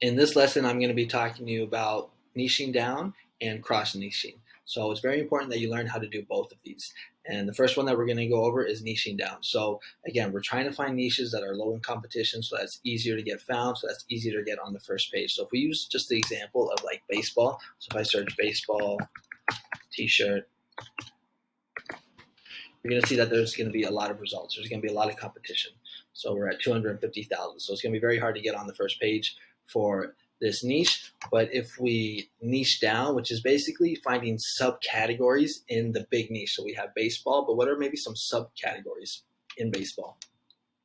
In this lesson, I'm going to be talking to you about niching down and cross niching. So it's very important that you learn how to do both of these. And the first one that we're going to go over is niching down. So again, we're trying to find niches that are low in competition, so that's easier to get found, so that's easier to get on the first page. So if we use just the example of like baseball, so if I search baseball t-shirt, you're going to see that there's going to be a lot of results. There's going to be a lot of competition. So we're at 250,000. So it's going to be very hard to get on the first page for this niche. But if we niche down, which is basically finding subcategories in the big niche. So we have baseball, but what are maybe some subcategories in baseball?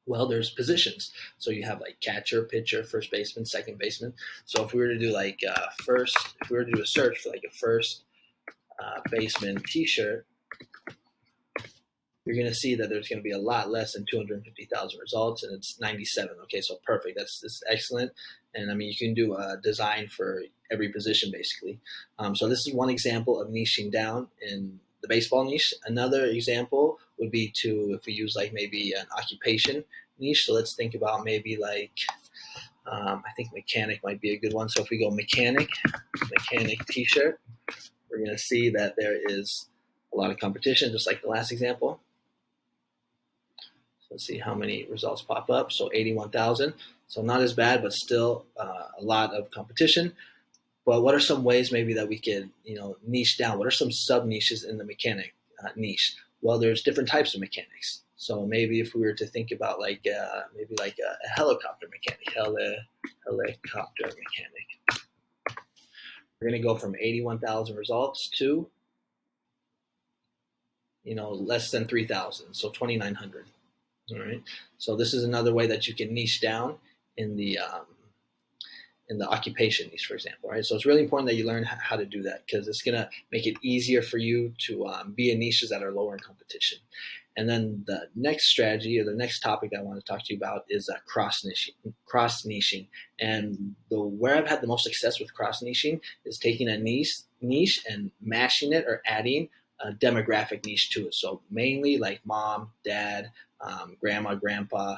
Well, there's positions. So you have like catcher, pitcher, first baseman, second baseman. So if we were to do like if we were to do a search for like a first baseman t-shirt, you're going to see that there's going to be a lot less than 250,000 results, and it's 97. Okay, so perfect. That's excellent. And I mean, you can do a design for every position basically. So this is one example of niching down in the baseball niche. Another example would be if we use like maybe an occupation niche. So let's think about maybe like, I think mechanic might be a good one. So if we go mechanic t-shirt, we're going to see that there is a lot of competition, just like the last example. Let's see how many results pop up. So 81,000. So not as bad, but still a lot of competition. But what are some ways maybe that we could, niche down? What are some sub niches in the mechanic niche? Well, there's different types of mechanics. So maybe if we were to think about like maybe like a helicopter mechanic, helicopter mechanic, we're going to go from 81,000 results to less than 3,000, so 2,900. All right. So this is another way that you can niche down in the occupation niche, for example. Right. So it's really important that you learn how to do that, because it's going to make it easier for you to be in niches that are lower in competition. And then the next strategy, or the next topic that I want to talk to you about, is cross niching. And where I've had the most success with cross niching is taking a niche and mashing it or adding a demographic niche to it. So mainly like mom, dad, grandma, grandpa,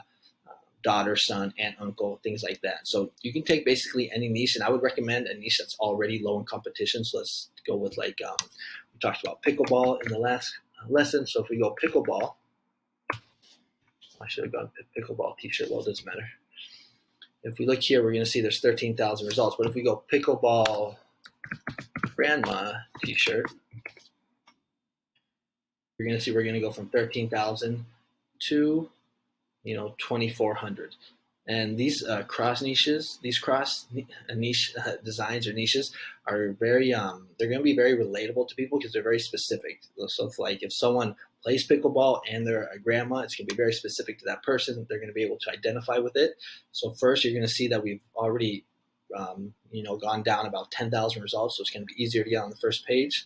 daughter, son, aunt, uncle, things like that. So you can take basically any niche, and I would recommend a niche that's already low in competition. So let's go with like, we talked about pickleball in the last lesson. So if we go pickleball, I should have gone pickleball t-shirt. Well, it doesn't matter. If we look here, we're going to see there's 13,000 results. But if we go pickleball grandma t-shirt, you're going to see we're going to go from 13,000 to 2,400. And these cross niche designs or niches are very they're going to be very relatable to people, because they're very specific. So if someone plays pickleball and they're a grandma, it's going to be very specific to that person. They're going to be able to identify with it. So first, you're going to see that we've already gone down about 10,000 results, so it's going to be easier to get on the first page.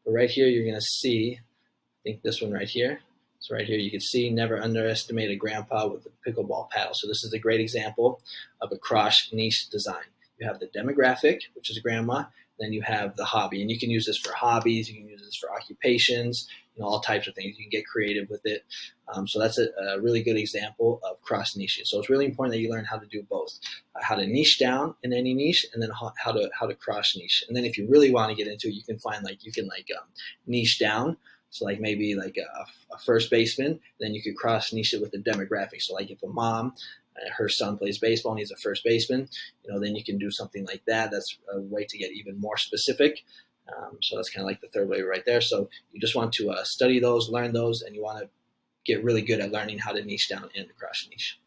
But right here, you're going to see, I think this one right here. So right here, you can see, never underestimate a grandpa with a pickleball paddle. So this is a great example of a cross niche design. You have the demographic, which is grandma. Then you have the hobby, and you can use this for hobbies. You can use this for occupations, all types of things. You can get creative with it. So that's a really good example of cross niching. So it's really important that you learn how to do both, how to niche down in any niche, and then how to cross niche. And then if you really want to get into it, you can niche down. So like maybe like a first baseman, then you could cross niche it with the demographic. So like if a mom, her son plays baseball and he's a first baseman, then you can do something like that. That's a way to get even more specific. So that's kind of like the third way right there. So you just want to study those, learn those, and you want to get really good at learning how to niche down in the cross niche.